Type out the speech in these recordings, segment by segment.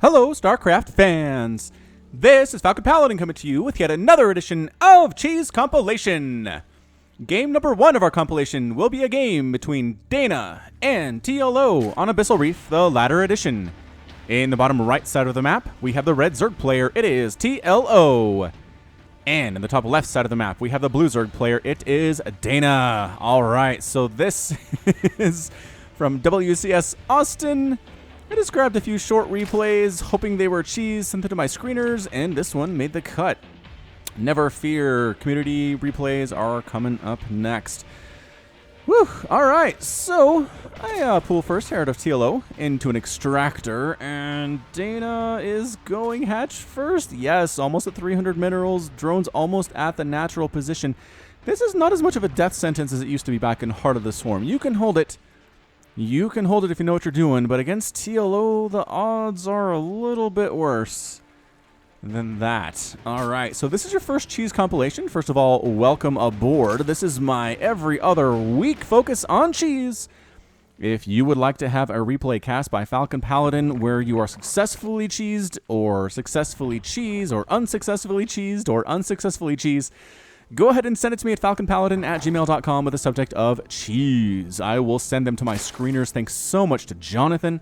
Hello, StarCraft fans! This is falconpaladin coming to you with yet another edition of Cheese Compilation. Game number 1 of our compilation will be a game between Dana and TLO on Abyssal Reef, the latter edition. In the bottom right side of the map, we have the red Zerg player, it is TLO. And in the top left side of the map, we have the blue Zerg player, it is Dana. Alright, so this is from WCS Austin. I just grabbed a few short replays, hoping they were cheese, sent them to my screeners, and this one made the cut. Never fear, community replays are coming up next. Whew, alright, so I pull first here out of TLO into an extractor, and Dana is going hatch first. Yes, almost at 300 minerals, drones almost at the natural position. This is not as much of a death sentence as it used to be back in Heart of the Swarm. You can hold it. You can hold it if you know what you're doing, but against TLO, the odds are a little bit worse than that. All right, so this is your first cheese compilation. First of all, welcome aboard. This is my every other week focus on cheese. If you would like to have a replay cast by falconpaladin where you are successfully cheesed or successfully cheese or unsuccessfully cheesed or unsuccessfully cheese, go ahead and send it to me at falconpaladin@gmail.com with the subject of cheese. I will send them to my screeners. Thanks so much to Jonathan.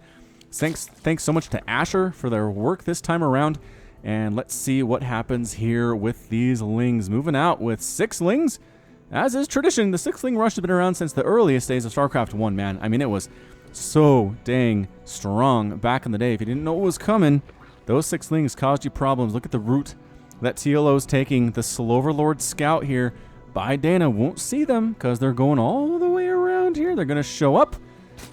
Thanks so much to Asher for their work this time around. And let's see what happens here with these lings. Moving out with 6 lings. As is tradition, the 6-ling rush has been around since the earliest days of StarCraft 1, man. I mean, it was so dang strong back in the day. If you didn't know it was coming, those 6 lings caused you problems. Look at the route that TLO's taking. The Sloverlord Scout here by Dana won't see them because they're going all the way around here. They're going to show up.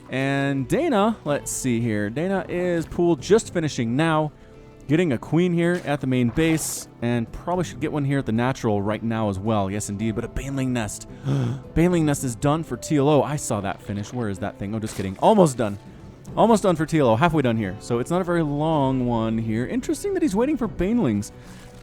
And Dana, let's see here. Dana is pooled just finishing now. Getting a queen here at the main base. And probably should get one here at the natural right now as well. Yes, indeed. But a Baneling Nest. Baneling Nest is done for TLO. I saw that finish. Where is that thing? Oh, just kidding. Almost done. Almost done for TLO. Halfway done here. So it's not a very long one here. Interesting that he's waiting for Banelings.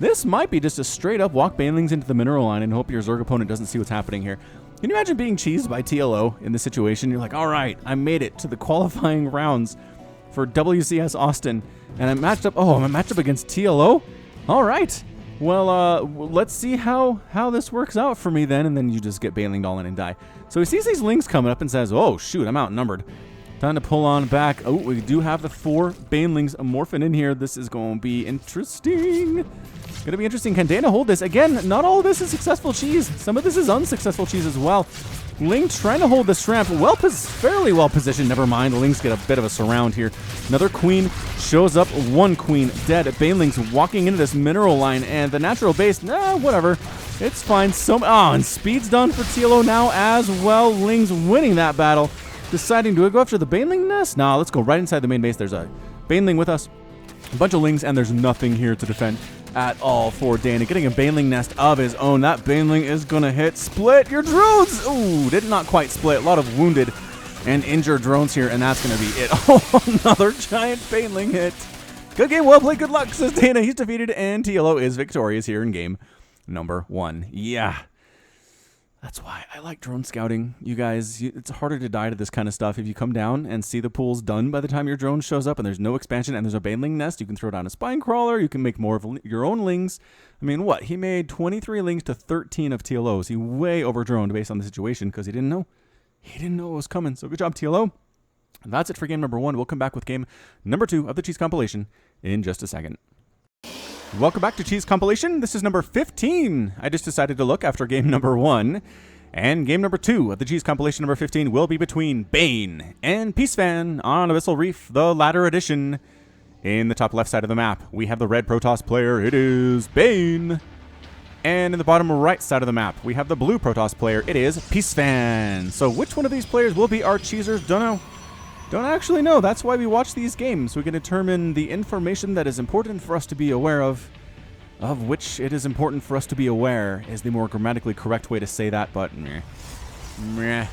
This might be just a straight up walk Banelings into the mineral line and hope your Zerg opponent doesn't see what's happening here. Can you imagine being cheesed by TLO in this situation? You're like, all right, I made it to the qualifying rounds for WCS Austin, and I'm matched up. Oh, I'm matched up against TLO? All right. Well, let's see how this works out for me then, and then you just get Banelinged all in and die. So he sees these lings coming up and says, oh, shoot, I'm outnumbered. Time to pull on back. Oh, we do have the 4 Banelings morphing in here. This is going to be interesting. Going to be interesting. Can Dana hold this? Again, not all of this is successful cheese. Some of this is unsuccessful cheese as well. Ling trying to hold this ramp. Fairly well positioned. Never mind. The Lings get a bit of a surround here. Another queen shows up. 1 queen dead. Banelings walking into this mineral line. And the natural base, whatever. It's fine. And speed's done for TLO now as well. Ling's winning that battle. Deciding, do I go after the Baneling Nest? Nah, let's go right inside the main base. There's a Baneling with us. A bunch of Lings, and there's nothing here to defend at all for Dana. Getting a Baneling Nest of his own. That Baneling is going to hit. Split your drones! Ooh, did not quite split. A lot of wounded and injured drones here, and that's going to be it. Oh, another giant Baneling hit. Good game, well played, good luck, says Dana. He's defeated, and TLO is victorious here in game number 1. Yeah. That's why I like drone scouting, you guys. It's harder to die to this kind of stuff. If you come down and see the pool's done by the time your drone shows up and there's no expansion and there's a Baneling Nest, you can throw down a Spine Crawler, you can make more of your own Lings. I mean, what? He made 23 Lings to 13 of TLOs. He way over-droned based on the situation because he didn't know. He didn't know it was coming. So good job, TLO. And that's it for game number 1. We'll come back with game number 2 of the Cheese Compilation in just a second. Welcome back to Cheese Compilation. This is number 15. I just decided to look after game number 1. And game number 2 of the Cheese Compilation number 15 will be between Bane and Peacefan on Abyssal Reef, the latter edition. In the top left side of the map, we have the red Protoss player. It is Bane. And in the bottom right side of the map, we have the blue Protoss player. It is Peacefan. So which one of these players will be our cheesers? Don't know. Don't actually know. That's why we watch these games. We can determine the information that is important for us to be aware of which it is important for us to be aware is the more grammatically correct way to say that, but meh.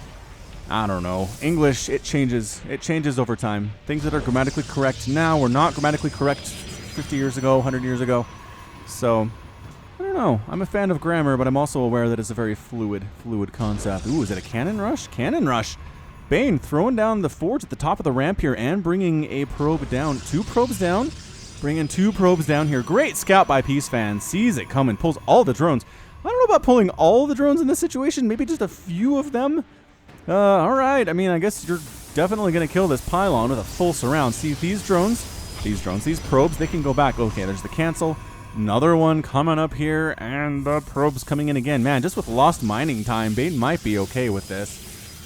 I don't know. English, it changes. It changes over time. Things that are grammatically correct now were not grammatically correct 50 years ago, 100 years ago. So, I don't know. I'm a fan of grammar, but I'm also aware that it's a very fluid concept. Ooh, is it a cannon rush? Cannon rush! Bane throwing down the forge at the top of the ramp here and bringing a probe down. 2 probes down. Bring in 2 probes down here. Great scout by Peace Fan. Sees it coming. Pulls all the drones. I don't know about pulling all the drones in this situation. Maybe just a few of them. Alright. I mean, I guess you're definitely going to kill this pylon with a full surround. See, these probes, they can go back. Okay, there's the cancel. Another one coming up here. And the probes coming in again. Man, just with lost mining time, Bane might be okay with this.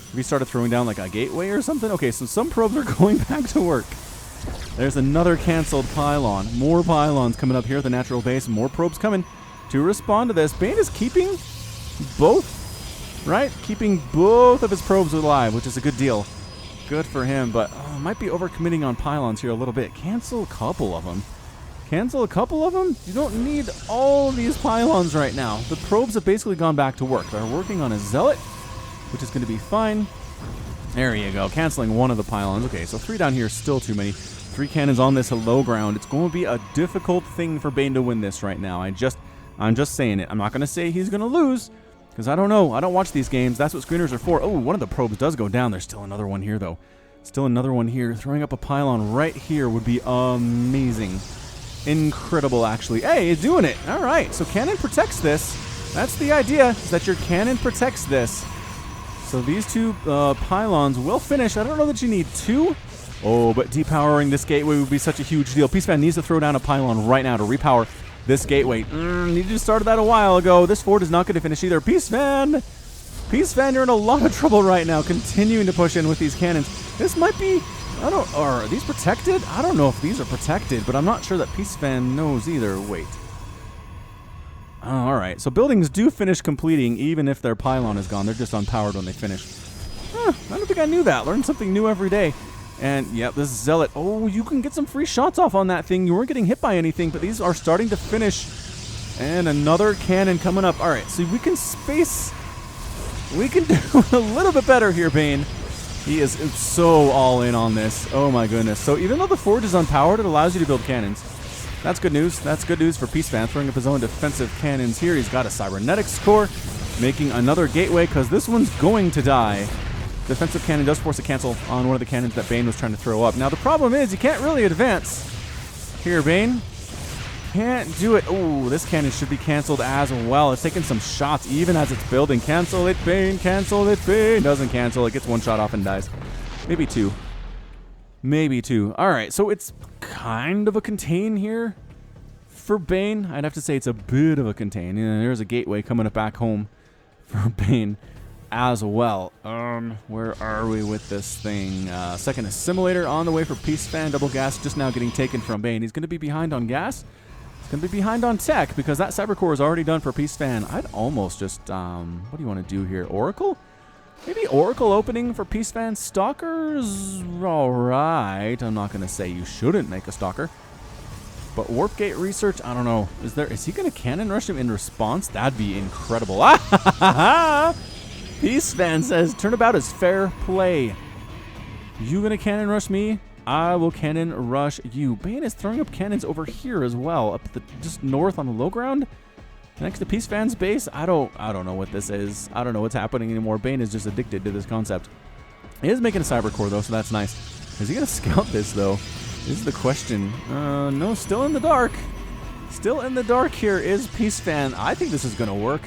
If he started throwing down like a gateway or something. Okay, so some probes are going back to work. There's another canceled pylon. More pylons coming up here at the natural base. More probes coming to respond to this. Bane is keeping both, right? Keeping both of his probes alive, which is a good deal. Good for him, but might be overcommitting on pylons here a little bit. Cancel a couple of them. Cancel a couple of them? You don't need all these pylons right now. The probes have basically gone back to work. They're working on a zealot, which is going to be fine. There you go. Canceling one of the pylons. Okay, so 3 down here is still too many. 3 cannons on this low ground. It's going to be a difficult thing for Bane to win this right now. I'm just saying it. I'm not going to say he's going to lose, because I don't know. I don't watch these games. That's what screeners are for. Oh, one of the probes does go down. There's still another one here, though. Still another one here. Throwing up a pylon right here would be amazing. Incredible, actually. Hey, he's doing it. All right, so cannon protects this. That's the idea, is that your cannon protects this. So these 2 pylons will finish. I don't know that you need 2. Oh, but depowering this gateway would be such a huge deal. Peace Fan needs to throw down a pylon right now to repower this gateway. Needed to start that a while ago. This fort is not going to finish either. Peace Fan, you're in a lot of trouble right now, continuing to push in with these cannons. This might be, are these protected? I don't know if these are protected, but I'm not sure that Peace Fan knows either. Wait. Oh, all right, so buildings do finish completing even if their pylon is gone. They're just unpowered when they finish. I don't think I knew that. Learn something new every day. And, yeah, this Zealot. Oh, you can get some free shots off on that thing. You weren't getting hit by anything, but these are starting to finish. And another cannon coming up. All right, so we can space. We can do a little bit better here, Bane. He is so all in on this. Oh, my goodness. So even though the forge is unpowered, it allows you to build cannons. That's good news. That's good news for Peace Fan, throwing up his own defensive cannons here. He's got a cybernetics core, making another gateway, because this one's going to die. Defensive cannon does force a cancel on one of the cannons that Bane was trying to throw up. Now, the problem is you can't really advance. Here, Bane. Can't do it. Oh, this cannon should be canceled as well. It's taking some shots even as it's building. Cancel it, Bane. Cancel it, Bane. Doesn't cancel. It gets 1 shot off and dies. Maybe 2. Maybe 2. All right, so it's kind of a contain here for Bane. I'd have to say it's a bit of a contain. Yeah, there's a gateway coming up back home for Bane as well. Where are we with this thing? Second assimilator on the way for Peace Fan. Double gas just now getting taken from Bane. He's going to be behind on gas. He's going to be behind on tech because that cyber core is already done for Peace Fan. I'd almost just, what do you want to do here? Oracle? Maybe Oracle opening for Peace Fan. Stalkers? Alright. I'm not going to say you shouldn't make a Stalker. But Warp Gate Research, I don't know. Is he going to cannon rush him in response? That'd be incredible. Peace Fan says, turnabout is fair play. You going to cannon rush me? I will cannon rush you. Bane is throwing up cannons over here as well. Up just north on the low ground. Next to Peace Fan's base, I don't know what this is. I don't know what's happening anymore. Bane is just addicted to this concept. He is making a cyber core though, so that's nice. Is he gonna scout this though? This is the question. No, still in the dark. Still in the dark here is Peace Fan. I think this is gonna work.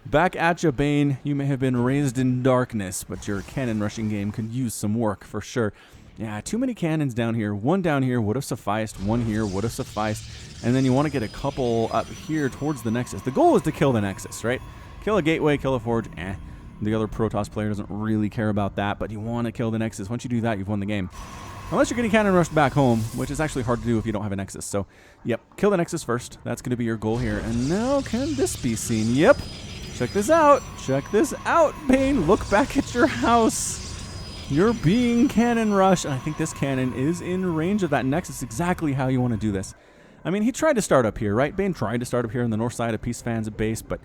Back at you, Bane. You may have been raised in darkness, but your cannon rushing game could use some work for sure. Yeah, too many cannons down here. 1 down here would have sufficed. 1 here would have sufficed. And then you want to get a couple up here towards the Nexus. The goal is to kill the Nexus, right? Kill a gateway, kill a forge. The other Protoss player doesn't really care about that, but you want to kill the Nexus. Once you do that, you've won the game. Unless you're getting cannon rushed back home, which is actually hard to do if you don't have a Nexus. So, yep, kill the Nexus first. That's going to be your goal here. And now, can this be seen? Yep. Check this out. Check this out, Bane. Look back at your house. You're being cannon rushed. And I think this cannon is in range of that Nexus. Exactly how you want to do this. I mean, he tried to start up here, right? Bane tried to start up here on the north side of Peace Fan's base, but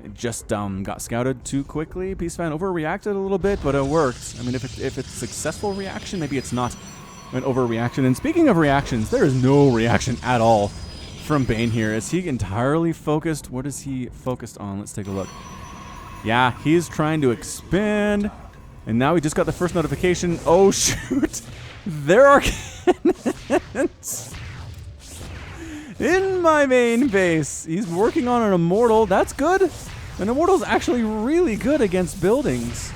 it just got scouted too quickly. Peace Fan overreacted a little bit, but it worked. I mean, if it's a successful reaction, maybe it's not an overreaction. And speaking of reactions, there is no reaction at all from Bane here. Is he entirely focused? What is he focused on? Let's take a look. Yeah, he's trying to expand. And now we just got the first notification. Oh, shoot. There are cannons in my main base. He's working on an immortal. That's good. An immortal's actually really good against buildings.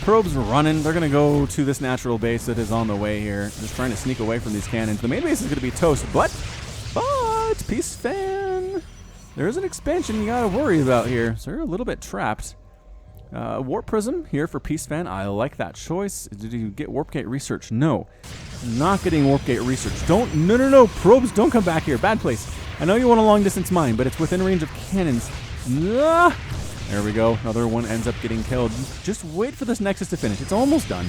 Probes running. They're going to go to this natural base that is on the way here. Just trying to sneak away from these cannons. The main base is going to be toast, but Peace Fan. There is an expansion you got to worry about here. So you're a little bit trapped. Warp Prism here for Peace Fan. I like that choice. Did you get Warp Gate Research? No. Not getting Warp Gate Research. No. Probes, don't come back here. Bad place. I know you want a long distance mine, but it's within range of cannons. There we go. Another one ends up getting killed. Just wait for this Nexus to finish. It's almost done.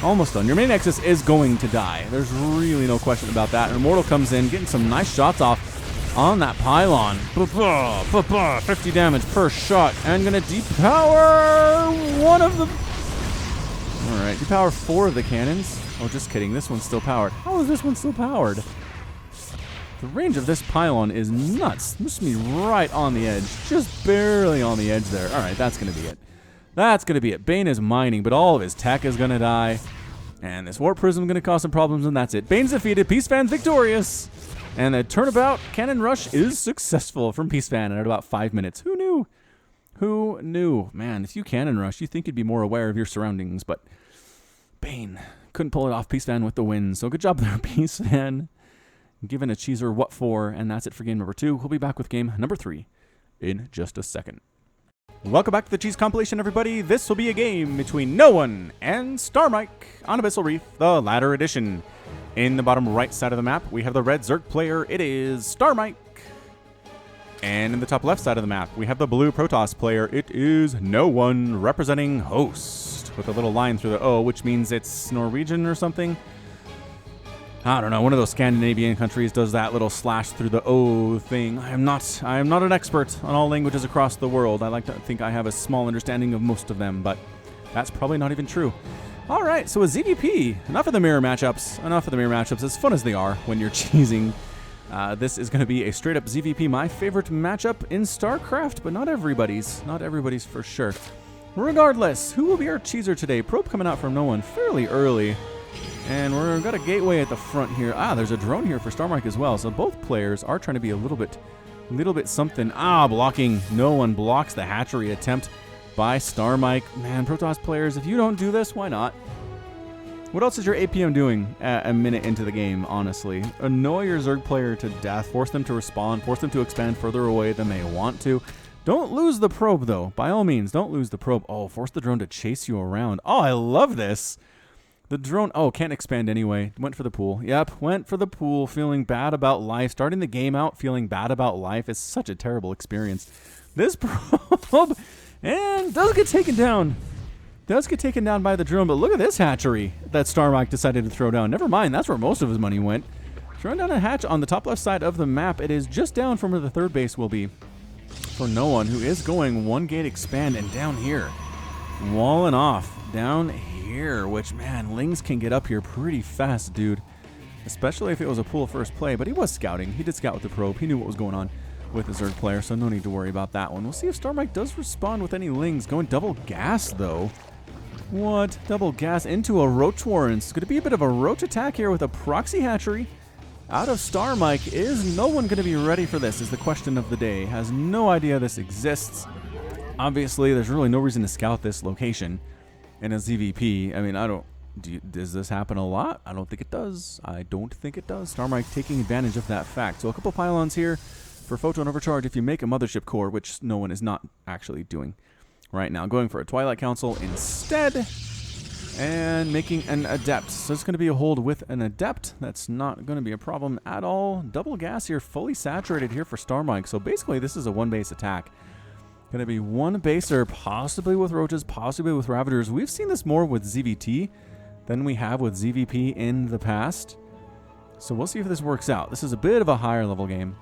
Almost done. Your main Nexus is going to die. There's really no question about that. An Immortal comes in, getting some nice shots off on that pylon. 50 damage per shot. And going to depower one of the... Alright, depower 4 of the cannons. Oh, just kidding. This one's still powered. How is this one still powered? The range of this pylon is nuts. This is right on the edge. Just barely on the edge there. Alright, that's going to be it. That's going to be it. Bane is mining, but all of his tech is going to die. And this Warp Prism is going to cause some problems, and that's it. Bane's defeated. Peace Fan's victorious. And the turnabout cannon rush is successful from Peace Fan at about 5 minutes. Who knew? Who knew? Man, if you cannon rush, you think you'd be more aware of your surroundings, but Bane couldn't pull it off. Peace Fan with the win. So good job there, Peace Fan. Given a cheeser what for, and that's it for game number 2. We'll be back with game number 3 in just a second. Welcome back to the Cheese Compilation, everybody. This will be a game between No One and StarMike on Abyssal Reef, the latter edition. In the bottom right side of the map, we have the red Zerg player. It is StarMike. And in the top left side of the map, we have the blue Protoss player. It is No One, representing host, with a little line through the O, which means it's Norwegian or something. I don't know, one of those Scandinavian countries does that little slash through the O thing. I am not an expert on all languages across the world. I like to think I have a small understanding of most of them, but that's probably not even true. All right, so a ZVP. Enough of the mirror matchups. Enough of the mirror matchups, as fun as they are when you're cheesing. This is going to be a straight-up ZVP, my favorite matchup in StarCraft, but not everybody's. Not everybody's for sure. Regardless, who will be our cheeser today? Probe coming out from No One fairly early. And we've got a gateway at the front here. There's a drone here for StarMike as well. So both players are trying to be a little bit something. Blocking. No One blocks the hatchery attempt by StarMike. Man, Protoss players, if you don't do this, why not? What else is your APM doing a minute into the game, honestly? Annoy your Zerg player to death. Force them to respawn. Force them to expand further away than they want to. Don't lose the probe, though. By all means, don't lose the probe. Oh, force the drone to chase you around. Oh, I love this. The drone, can't expand anyway. Went for the pool. Yep, went for the pool, feeling bad about life. Starting the game out feeling bad about life is such a terrible experience. This probe, and does get taken down. Does get taken down by the drone, but look at this hatchery that StarMike decided to throw down. Never mind, that's where most of his money went. Throwing down a hatch on the top left side of the map. It is just down from where the third base will be for No One, who is going one gate expand, and down here, walling off down here, which, man, Lings can get up here pretty fast, dude. Especially if it was a pool first play, but he was scouting. He did scout with the probe. He knew what was going on with the Zerg player, so no need to worry about that one. We'll see if StarMike does respond with any Lings. Going double gas, though. What? Double gas into a Roach Warren. It's going to be a bit of a Roach attack here with a proxy hatchery. Out of StarMike. Is No One going to be ready for this is the question of the day. Has no idea this exists. Obviously, there's really no reason to scout this location in a ZVP. I mean, does this happen a lot? I don't think it does. I don't think it does. StarMike taking advantage of that fact. So a couple pylons here for Photon Overcharge if you make a Mothership Core, which No One is not actually doing right now. Going for a Twilight Council instead and making an Adept. So it's going to be a hold with an Adept. That's not going to be a problem at all. Double gas here, fully saturated here for StarMike. So basically this is a one-base attack. Going to be one baser, possibly with Roaches, possibly with Ravagers. We've seen this more with ZVT than we have with ZVP in the past. So we'll see if this works out. This is a bit of a higher level game.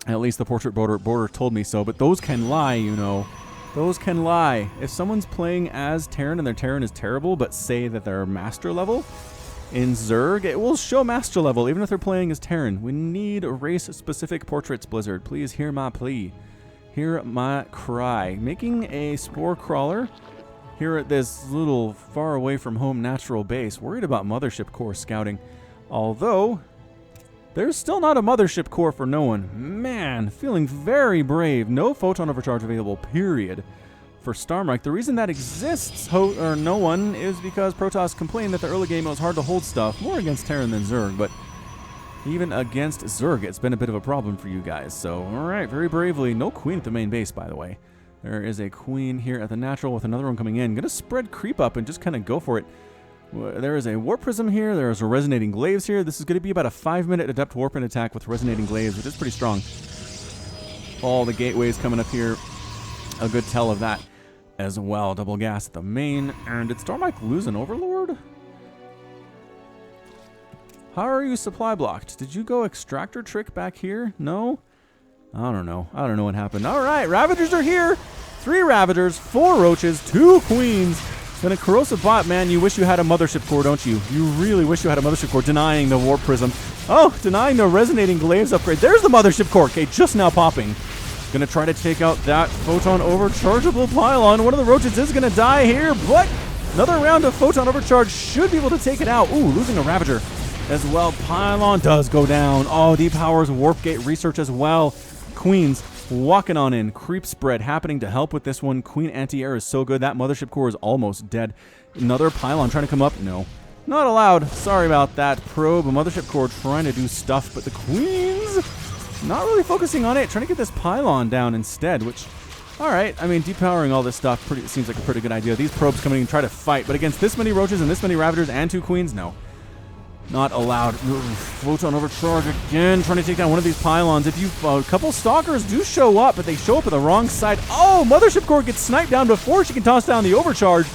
At least the Portrait Border told me so, but those can lie, you know. Those can lie. If someone's playing as Terran and their Terran is terrible, but say that they're Master level in Zerg, it will show Master level, even if they're playing as Terran. We need race-specific portraits, Blizzard. Please hear my plea. Hear my cry. Making a Spore Crawler here at this little far away from home natural base. Worried about Mothership Core scouting Although, there's still not a mothership core for no one. Man, feeling very brave. No photon overcharge available, period, for StarMike. The reason that exists, no one, is because Protoss complained that the early game it was hard to hold stuff, more against Terran than Zerg, but even against Zerg, it's been a bit of a problem for you guys. So, alright, very bravely. No queen at the main base, by the way. There is a queen here at the natural with another one coming in. Gonna spread creep up and just kind of go for it. There is a warp prism here. There is a resonating glaives here. This is going to be about a 5-minute adept warp-in attack with resonating glaives, which is pretty strong. All the gateways coming up here. A good tell of that as well. Double gas at the main. And did StarMike lose an Overlord? How are you supply blocked? Did you go extractor trick back here? No? I don't know. I don't know what happened. All right, Ravagers are here. 3 Ravagers, 4 Roaches, 2 Queens. Then a corrosive bot, man, you wish you had a mothership core, don't you? You really wish you had a mothership core, denying the warp prism. Oh, denying the resonating glaives upgrade. There's the mothership core, okay, just now popping. Gonna try to take out that photon overchargeable pylon. One of the Roaches is gonna die here, but another round of photon overcharge should be able to take it out. Ooh, losing a Ravager as well. Pylon does go down. Oh, D-Power's warp gate research as well. Queens walking on in. Creep spread happening to help with this one. Queen anti-air is so good. That mothership core is almost dead. Another pylon trying to come up. No. Not allowed. Sorry about that. Probe. A mothership core trying to do stuff, but the Queens not really focusing on it. Trying to get this pylon down instead, which, alright. I mean, depowering all this stuff seems like a pretty good idea. These probes coming in and try to fight, but against this many Roaches and this many Ravagers and 2 Queens, no. Not allowed. Photon overcharge again, trying to take down one of these pylons. If you, a couple stalkers do show up, but they show up at the wrong side. Oh, mothership core gets sniped down before she can toss down the overcharge.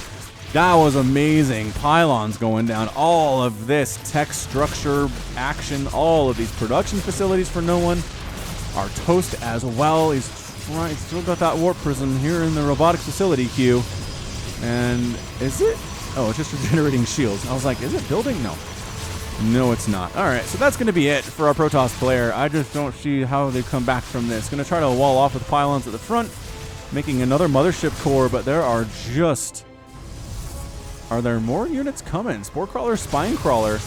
That was amazing. Pylons going down. All of this tech structure action, all of these production facilities for no one. Our toast as well. He's still got that warp prism here in the robotics facility queue. And is it? Oh, it's just regenerating shields. I was like, is it building? No. No, it's not. All right, so that's going to be it for our Protoss player. I just don't see how they come back from this. Going to try to wall off with pylons at the front, making another mothership core, but there are just... Are there more units coming? Spore Crawler, Spine Crawler.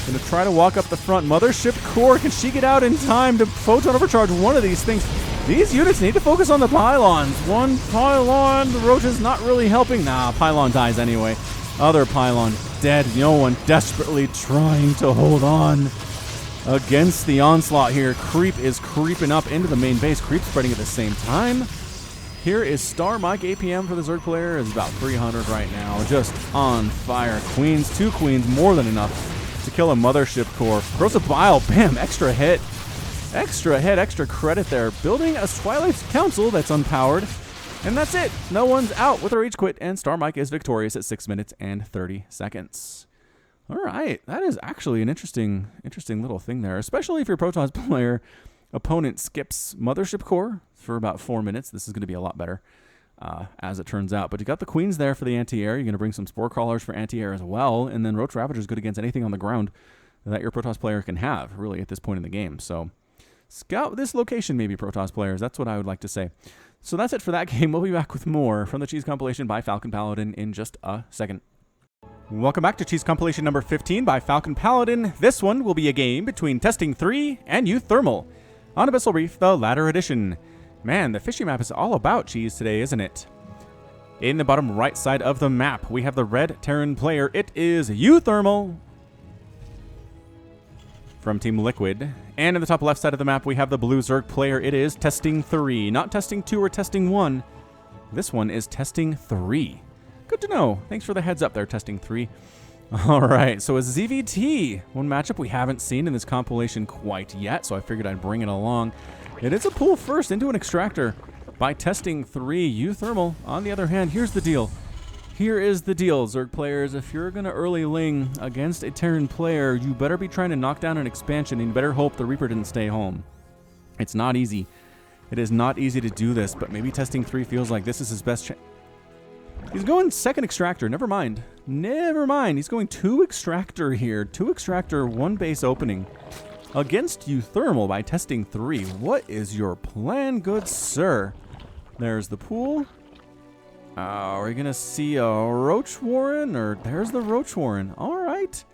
Going to try to walk up the front. Mothership core, can she get out in time to photon overcharge one of these things? These units need to focus on the pylons. One pylon, the Roaches not really helping. Nah, pylon dies anyway. Other pylon dead. No one desperately trying to hold on against the onslaught here. Creep is creeping up into the main base. Creep spreading at the same time. Here is StarMike APM for the Zerg player. Is about 300 right now. Just on fire. Queens, 2 Queens, more than enough to kill a mothership core. Corrosive Bile, bam, extra hit. Extra hit, extra credit there. Building a Twilight's Council that's unpowered. And that's it. No one's out with a rage quit, and StarMike is victorious at 6 minutes and 30 seconds. All right, that is actually an interesting little thing there, especially if your Protoss player opponent skips mothership core for about 4 minutes. This is going to be a lot better, as it turns out. But you got the Queens there for the anti-air. You're going to bring some Spore Crawlers for anti-air as well, and then Roach Ravager is good against anything on the ground that your Protoss player can have, really, at this point in the game. So scout this location, maybe, Protoss players. That's what I would like to say. So that's it for that game. We'll be back with more from the Cheese compilation by Falcon Paladin in just a second. Welcome back to Cheese compilation number 15 by Falcon Paladin. This one will be a game between Testing 3 and uThermal on Abyssal Reef, the latter edition. Man, the fishy map is all about cheese today, isn't it? In the bottom right side of the map, we have the red Terran player. It is uThermal from Team Liquid. And in the top left side of the map, we have the blue Zerg player. It is Testing 3. Not Testing 2 or Testing 1. This one is Testing 3. Good to know. Thanks for the heads up there, Testing 3. All right, so a ZVT. One matchup we haven't seen in this compilation quite yet, so I figured I'd bring it along. It is a pull first into an extractor by Testing 3. uThermal, on the other hand, here's the deal. Here is the deal, Zerg players. If you're going to early ling against a Terran player, you better be trying to knock down an expansion, and you better hope the Reaper didn't stay home. It's not easy. It is not easy to do this, but maybe Testing 3 feels like this is his best chance. He's going second extractor. Never mind. Never mind. He's going 2 extractor here. 2 extractor, 1 base opening against uThermal by Testing 3. What is your plan, good sir? There's the pool. Are we going to see a Roach Warren? Or there's the Roach Warren. All right.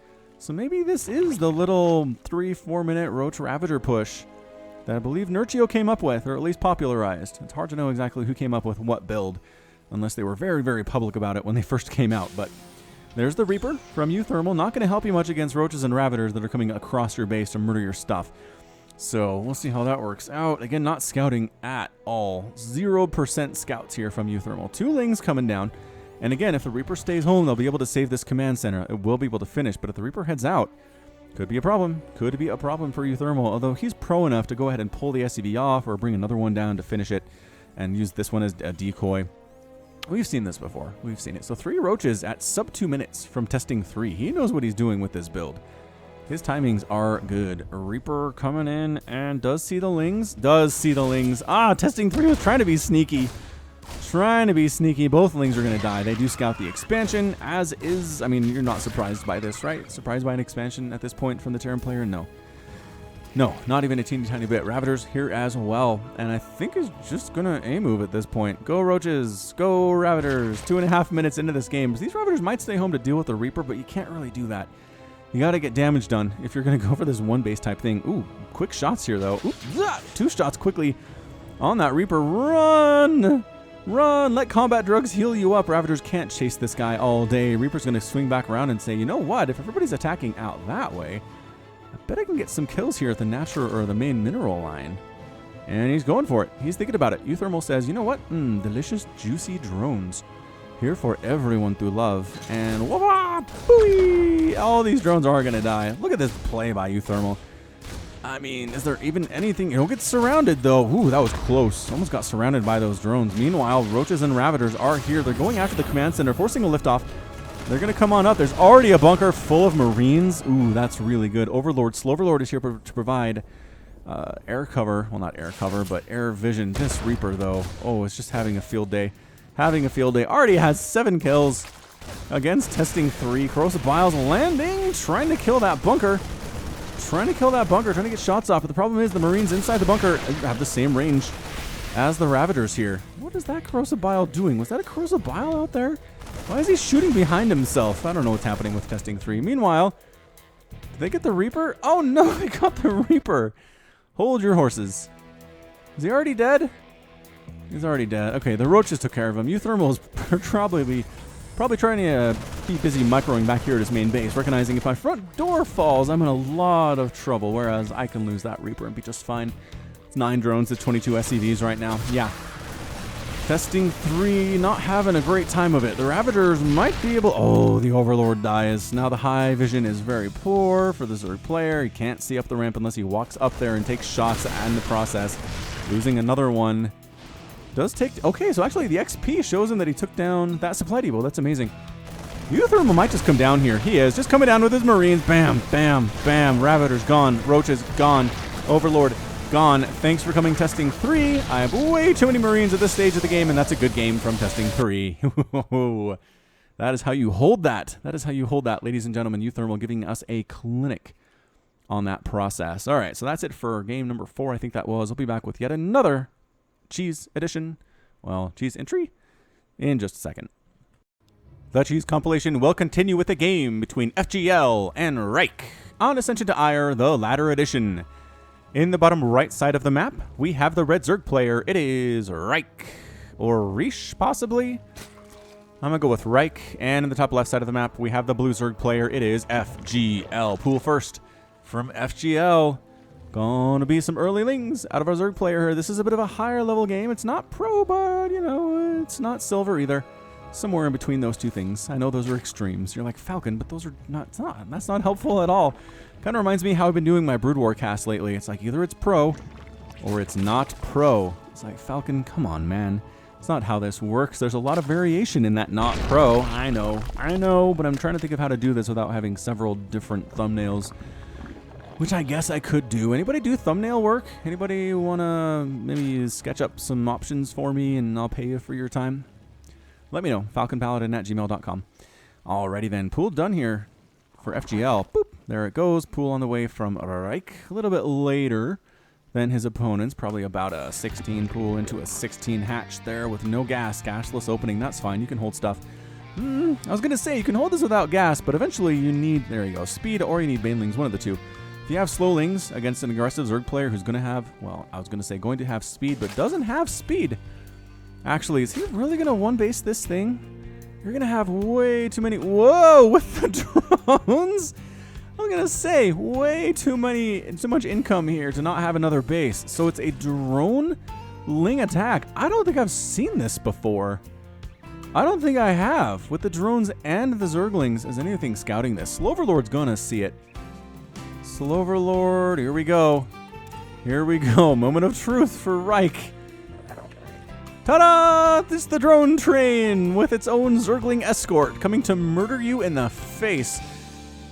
So maybe this is the little 3-4 minute Roach Ravager push that I believe Nurchio came up with, or at least popularized. It's hard to know exactly who came up with what build, unless they were very, very public about it when they first came out. But there's the Reaper from uThermal. Not going to help you much against Roaches and Ravagers that are coming across your base to murder your stuff. So we'll see how that works out. Again, not scouting at all. 0% scouts here from uThermal. 2 Lings coming down. And again, if the Reaper stays home, they'll be able to save this command center. It will be able to finish. But if the Reaper heads out, could be a problem. Could be a problem for uThermal. Although he's pro enough to go ahead and pull the SCV off or bring another one down to finish it and use this one as a decoy. We've seen this before. We've seen it. So 3 Roaches at sub 2 minutes from testing 3. He knows what he's doing with this build. His timings are good. Reaper coming in and does see the Lings. Does see the Lings. Ah, testing 3 was trying to be sneaky. Trying to be sneaky. Both Lings are going to die. They do scout the expansion, as is... I mean, you're not surprised by this, right? Surprised by an expansion at this point from the Terran player? No. No, not even a teeny tiny bit. Ravagers here as well. And I think is just going to A-move at this point. Go Roaches. Go Ravagers. 2.5 minutes into this game. These Ravagers might stay home to deal with the Reaper, but you can't really do that. You got to get damage done if you're going to go for this one base type thing. Ooh, quick shots here, though. Ooh, 2 shots quickly on that Reaper. Run! Run! Let combat drugs heal you up. Ravagers can't chase this guy all day. Reaper's going to swing back around and say, you know what? If everybody's attacking out that way, I bet I can get some kills here at the natural or the main mineral line. And he's going for it. He's thinking about it. uThermal says, you know what? Delicious, juicy drones. Here for everyone through love. And wah, booey! All these drones are going to die. Look at this play by uThermal. I mean, is there even anything? He'll get surrounded, though. Ooh, that was close. Almost got surrounded by those drones. Meanwhile, Roaches and Ravagers are here. They're going after the command center, forcing a liftoff. They're going to come on up. There's already a bunker full of Marines. Ooh, that's really good. Sloverlord is here to provide air cover. Well, not air cover, but air vision. This Reaper, though. Oh, it's just having a field day. Having a field day. Already has 7 kills against testing 3. Corrosive Biles landing, trying to kill that bunker. Trying to get shots off. But the problem is the Marines inside the bunker have the same range as the Ravagers here. What is that Corrosive Bile doing? Was that a Corrosive Bile out there? Why is he shooting behind himself? I don't know what's happening with testing 3. Meanwhile, did they get the Reaper? Oh no, they got the Reaper. Hold your horses. Is he already dead? He's already dead. Okay, the Roaches took care of him. uThermal is probably trying to be busy microing back here at his main base, recognizing if my front door falls, I'm in a lot of trouble, whereas I can lose that Reaper and be just fine. It's 9 drones to 22 SCVs right now. Yeah. Testing 3, not having a great time of it. The Ravagers might be able... Oh, the Overlord dies. Now the high vision is very poor for the Zerg player. He can't see up the ramp unless he walks up there and takes shots in the process. Losing another one. Does take... Okay, so actually the XP shows him that he took down that supply depot. That's amazing. uThermal might just come down here. He is. Just coming down with his Marines. Bam, bam, bam. Ravagers gone. Roaches gone. Overlord gone. Thanks for coming, testing 3. I have way too many Marines at this stage of the game, and that's a good game from testing 3. That is how you hold that. That is how you hold that, ladies and gentlemen. uThermal giving us a clinic on that process. All right, so that's it for game number 4. I think that was. I'll be back with yet another Cheese edition, well, Cheese entry, in just a second. The Cheese compilation will continue with a game between FGL and Reich on Ascension to Ire, the latter edition. In the bottom right side of the map, we have the red Zerg player. It is Reich, or Reish, possibly. I'm gonna go with Reich. And in the top left side of the map, we have the blue Zerg player. It is FGL. Pool first from FGL. Gonna be some early Lings out of our Zerg player here. This is a bit of a higher level game. It's not pro, but, you know, it's not silver either. Somewhere in between those two things. I know those are extremes. You're like, Falcon, but those are not, that's not helpful at all. Kind of reminds me how I've been doing my Brood War cast lately. It's like either it's pro or it's not pro. It's like, Falcon, come on, man. It's not how this works. There's a lot of variation in that not pro. I know, but I'm trying to think of how to do this without having several different thumbnails, which I guess I could do. Anybody do thumbnail work? Anybody want to maybe sketch up some options for me and I'll pay you for your time? Let me know. falconpaladin@gmail.com. Alrighty then. Pool done here for FGL. Boop. There it goes. Pool on the way from Reich. A little bit later than his opponents. Probably about a 16 pool into a 16 hatch there with no gas. Gasless opening. That's fine. You can hold stuff. I was going to say, you can hold this without gas, but eventually you need, there you go, speed or you need banelings, one of the two. If you have slowlings against an aggressive Zerg player who's going to have, well, I was going to say going to have speed, but doesn't have speed. Actually, is he really going to one-base this thing? You're going to have way too many, whoa, with the drones? I'm going to say, way too much income here to not have another base. So it's a drone-ling attack. I don't think I've seen this before. I don't think I have. With the drones and the Zerglings, is anything scouting this? Sloverlord's gonna see it. Sloverlord, here we go. Here we go. Moment of truth for Reich. Ta-da! This is the drone train with its own Zergling escort coming to murder you in the face.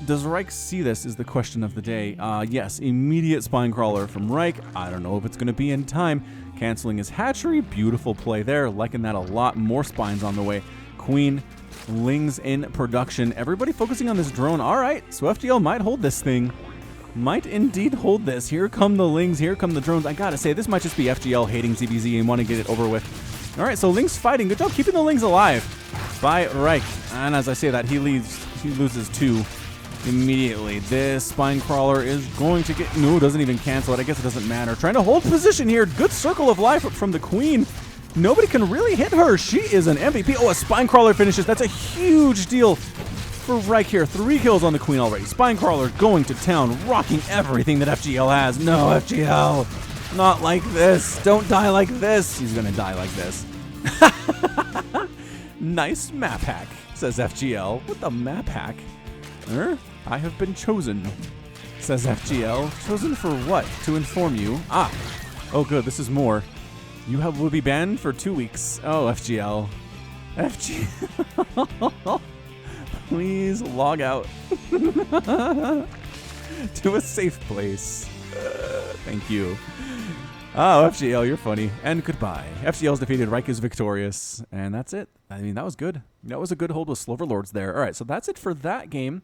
Does Reich see this is the question of the day. Yes, immediate spine crawler from Reich. I don't know if it's going to be in time. Canceling his hatchery. Beautiful play there. Liking that a lot. More spines on the way. Queen. Lings in production. Everybody focusing on this drone. All right, so FGL might hold this thing. Might indeed hold this. Here come the Lings. Here come the drones. I gotta say, this might just be FGL hating ZBZ and want to get it over with. All right, so Lings fighting. Good job keeping the Lings alive by Reich. And as I say that, he loses 2 immediately. This spine crawler is going to get, no, doesn't even cancel it. I guess it doesn't matter. Trying to hold position here. Good circle of life from the Queen. Nobody can really hit her. She is an MVP. Oh, a spine crawler finishes. That's a huge deal for Reich here. 3 kills on the Queen already. Spine crawler going to town, rocking everything that FGL has. No, FGL. Not like this. Don't die like this. He's going to die like this. Nice map hack, says FGL. What the map hack? I have been chosen, says FGL. Chosen for what? To inform you. Ah. Oh, good. This is more. You will be banned for 2 weeks. Oh, FGL. FGL. Please log out to a safe place. Thank you. Oh, FGL, you're funny. And goodbye. FGL's defeated. Reich is victorious. And that's it. I mean, that was good. That was a good hold with Sloverlords there. All right, so that's it for that game.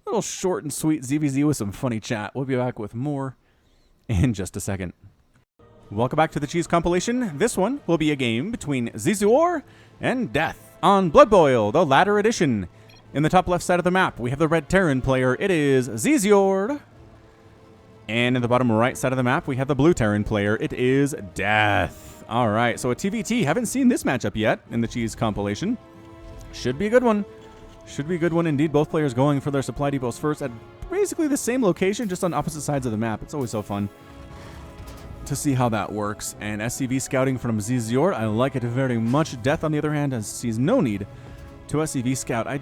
A little short and sweet ZVZ with some funny chat. We'll be back with more in just a second. Welcome back to the Cheese compilation. This one will be a game between Zizor and Death on Blood Boil, the latter edition. In the top left side of the map, we have the red Terran player. It is Zizor. And in the bottom right side of the map, we have the blue Terran player. It is Death. All right, so a TVT. Haven't seen this matchup yet in the Cheese compilation. Should be a good one. Should be a good one indeed. Both players going for their supply depots first at basically the same location, just on opposite sides of the map. It's always so fun to see how that works. And SCV scouting from Zizor. I like it very much. Death, on the other hand, sees no need to SCV scout. I'm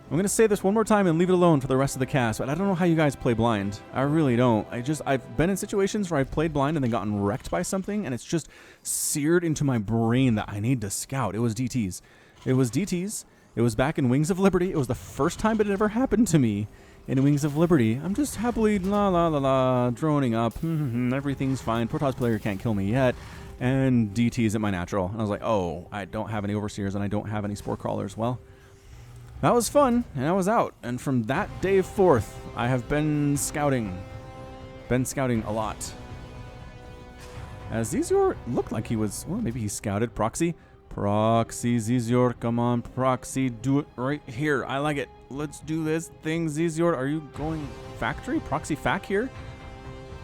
going to say this one more time and leave it alone for the rest of the cast, but I don't know how you guys play blind. I really don't. I've been in situations where I've played blind and then gotten wrecked by something, and it's just seared into my brain that I need to scout. It was DTs. It was DTs. It was back in Wings of Liberty. It was the first time it had ever happened to me in Wings of Liberty. I'm just happily droning up. Everything's fine. Protoss player can't kill me yet. And DTs at my natural. And I was like, oh, I don't have any overseers and I don't have any spore crawlers. Well, that was fun, and I was out. And from that day forth, I have been scouting. Been scouting a lot. As Zizor looked like he was, well, maybe he scouted. Proxy. Proxy, Zizor, come on, Proxy, do it right here. I like it. Let's do this thing, Zizor. Are you going factory? Proxy fac here?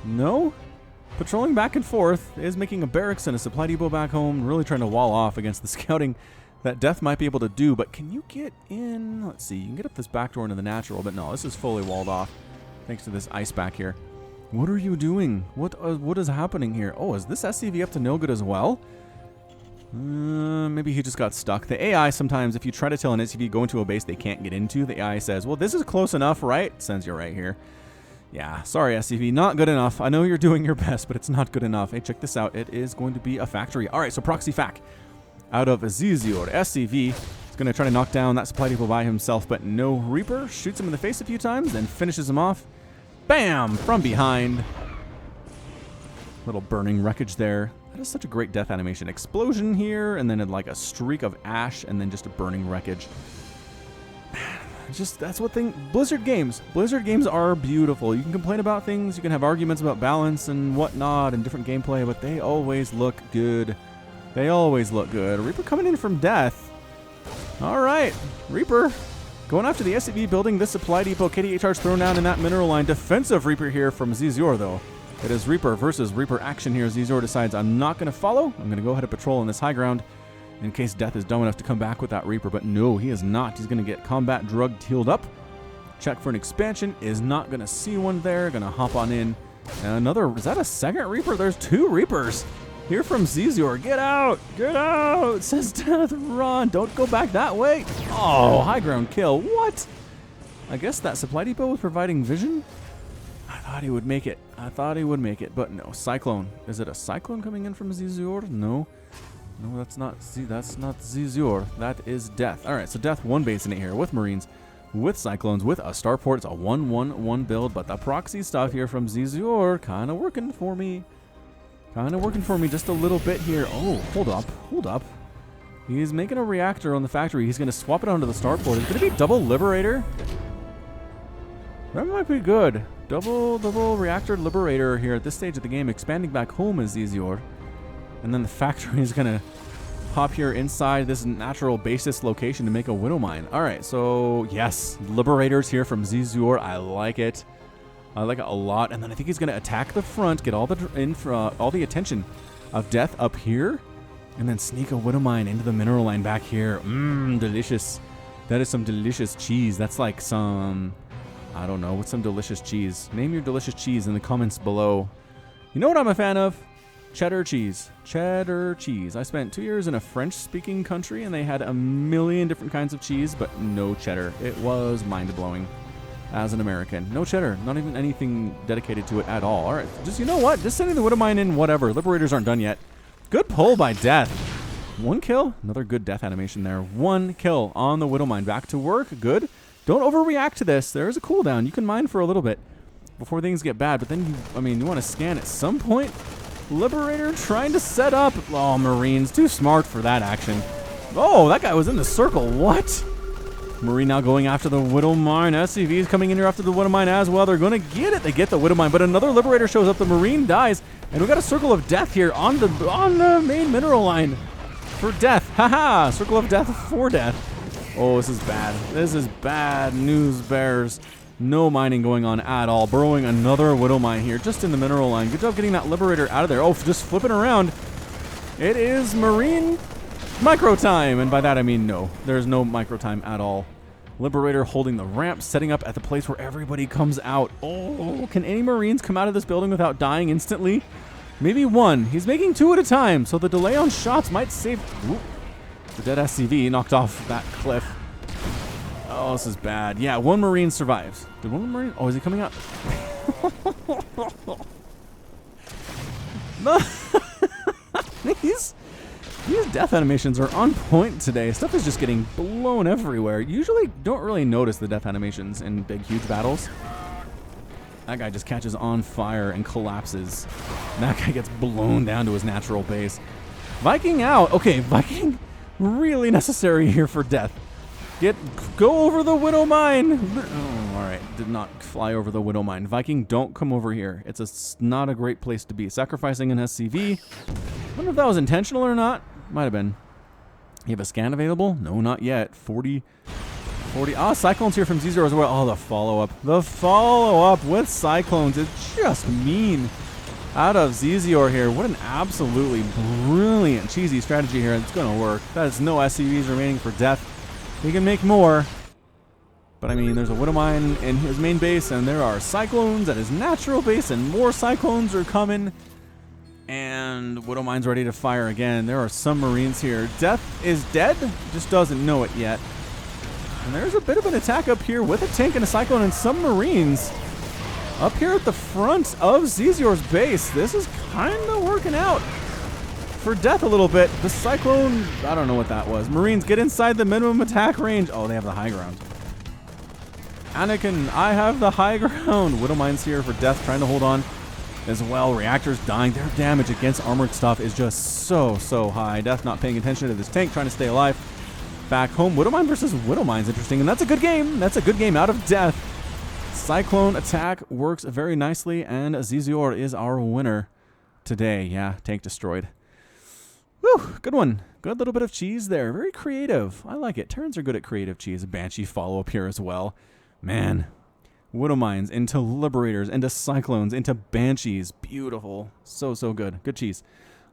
No? Patrolling back and forth is making a barracks and a supply depot back home, really trying to wall off against the scouting that Death might be able to do. But can you get in? Let's see. You can get up this back door into the natural, but no, this is fully walled off thanks to this ice back here. What are you doing? What is happening here? Oh, is this SCV up to no good as well? Maybe he just got stuck. The AI sometimes, if you try to tell an SCV go into a base they can't get into, the AI says, well, this is close enough, right? Sends you right here. Yeah, sorry, SCV, not good enough. I know you're doing your best, but it's not good enough. Hey, check this out. It is going to be a factory. All right, so Proxy fac out of Zizor. SCV is going to try to knock down that supply depot by himself, but no Reaper. Shoots him in the face a few times, then finishes him off. Bam! From behind. Little burning wreckage there. That is such a great death animation. Explosion here, and then like a streak of ash, and then just a burning wreckage. Just, that's what Blizzard games are beautiful. You can complain about things, you can have arguments about balance and whatnot and different gameplay, but they always look good. They always look good. Reaper coming in from Death. All right, Reaper going after the SCV building, this supply depot. KDHR's thrown down in that mineral line. Defensive Reaper here from Zizor, though. It is Reaper versus Reaper action here. Zizor decides I'm not going to follow. I'm going to go ahead and patrol on this high ground in case Death is dumb enough to come back with that Reaper. But no, he is not. He's going to get combat drugged, healed up. Check for an expansion. Is not going to see one there. Going to hop on in. And another, is that a second Reaper? There's 2 Reapers here from Zizor. Get out! Get out! Says Death, run! Don't go back that way! Oh, high ground kill. What? I guess that supply depot was providing vision? I thought he would make it. I thought he would make it, but no. Cyclone. Is it a Cyclone coming in from Zizor? No. No, that's not Zizor. That is Death. Alright, so Death one base in it here with Marines, with Cyclones, with a Starport. It's a 1-1-1 build, but the proxy stuff here from Zizor kind of working for me. Kind of working for me just a little bit here. Oh, hold up. Hold up. He's making a reactor on the factory. He's going to swap it onto the Starport. It's going to be double Liberator. That might be good. Double reactor Liberator here at this stage of the game. Expanding back home is Zizor. And then the factory is going to pop here inside this natural basis location to make a Widow Mine. Alright, so yes. Liberators here from Zizor. I like it. I like it a lot. And then I think he's going to attack the front, get all the attention of Death up here, and then sneak a Widow Mine into the mineral line back here. Mmm, delicious. That is some delicious cheese. That's like some, I don't know, what's some delicious cheese? Name your delicious cheese in the comments below. You know what I'm a fan of? Cheddar cheese. Cheddar cheese. I spent 2 years in a French-speaking country, and they had a million different kinds of cheese, but no cheddar. It was mind-blowing as an American. No cheddar. Not even anything dedicated to it at all. All right. Just, you know what? Just sending the Widow Mine in, whatever. Liberators aren't done yet. Good pull by Death. 1 kill. Another good Death animation there. 1 kill on the Widow Mine. Back to work. Good. Don't overreact to this. There is a cooldown. You can mine for a little bit before things get bad, but then, you want to scan at some point. Liberator trying to set up. Oh, Marines. Too smart for that action. Oh, that guy was in the circle. What? Marine now going after the Widow Mine. SCV's coming in here after the Widow Mine as well. They're going to get it. They get the Widow Mine, but another Liberator shows up. The Marine dies, and we got a Circle of Death here on the main mineral line for Death. Haha! Circle of Death for Death. Oh, this is bad. This is bad news, bears. No mining going on at all. Burrowing another Widow Mine here, just in the mineral line. Good job getting that Liberator out of there. Oh, just flipping around. It is Marine micro time, and by that I mean no. There's no micro time at all. Liberator holding the ramp, setting up at the place where everybody comes out. Oh, can any Marines come out of this building without dying instantly? Maybe 1. He's making 2 at a time, so the delay on shots might save... Ooh, the dead SCV knocked off that cliff. Oh, this is bad. Yeah, 1 Marine survives. Did 1 Marine... Oh, is he coming out? No. These death animations are on point today. Stuff is just getting blown everywhere. Usually don't really notice the death animations in big, huge battles. That guy just catches on fire and collapses. And that guy gets blown down to his natural base. Viking out. Okay, Viking really necessary here for Death. Go over the Widow Mine. Oh, all right, did not fly over the Widow Mine. Viking, don't come over here. It's not a great place to be. Sacrificing an SCV. I wonder if that was intentional or not. Might have been. You have a scan available? No, not yet. 40. Ah, Cyclones here from Zizor as well. Oh, the follow-up. The follow-up with Cyclones. It's just mean. Out of Zizor here. What an absolutely brilliant, cheesy strategy here. It's going to work. That is no SCVs remaining for Death. He can make more. But, there's a Widow Mine in his main base, and there are Cyclones at his natural base, and more Cyclones are coming. And Widow Mine's ready to fire again. There are some Marines here. Death is dead, just doesn't know it yet. And there's a bit of an attack up here with a tank and a Cyclone and some Marines up here at the front of Zizor's base. This is kind of working out for Death a little bit. The Cyclone, I don't know what that was. Marines, get inside the minimum attack range. Oh, they have the high ground. Anakin, I have the high ground. Widow Mine's here for Death, trying to hold on as well. Reactors dying. Their damage against armored stuff is just so high. Death not paying attention to this tank, trying to stay alive. Back home, Widow Mine versus Widow Mine's interesting, and that's a good game. That's a good game out of Death. Cyclone attack works very nicely, and Zizor is our winner today. Yeah, tank destroyed. Whew, good one. Good Good little bit of cheese there. Very creative. I like it. Terrans are good at creative cheese. Banshee follow-up here as well. Man. Widow Mines into Liberators, into Cyclones, into Banshees. Beautiful. So, so good. Good cheese.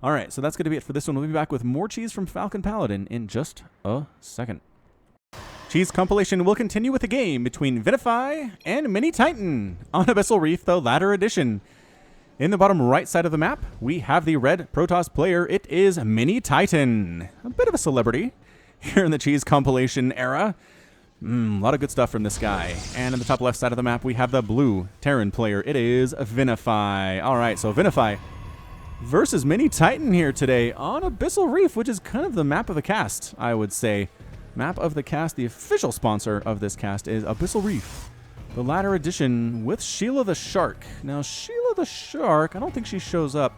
All right, so that's going to be it for this one. We'll be back with more cheese from Falcon Paladin in just a second. Cheese compilation will continue with a game between Vinify and Mini Titan on Abyssal Reef, the latter edition. In the bottom right side of the map, we have the red Protoss player. It is Mini Titan. A bit of a celebrity here in the cheese compilation era. A lot of good stuff from this guy. And in the top left side of the map, we have the blue Terran player. It is Vinify. All right, so Vinify versus Mini Titan here today on Abyssal Reef, which is kind of the map of the cast, I would say. Map of the cast, the official sponsor of this cast is Abyssal Reef, the latter edition with Sheila the Shark. Now, Sheila the Shark, I don't think she shows up.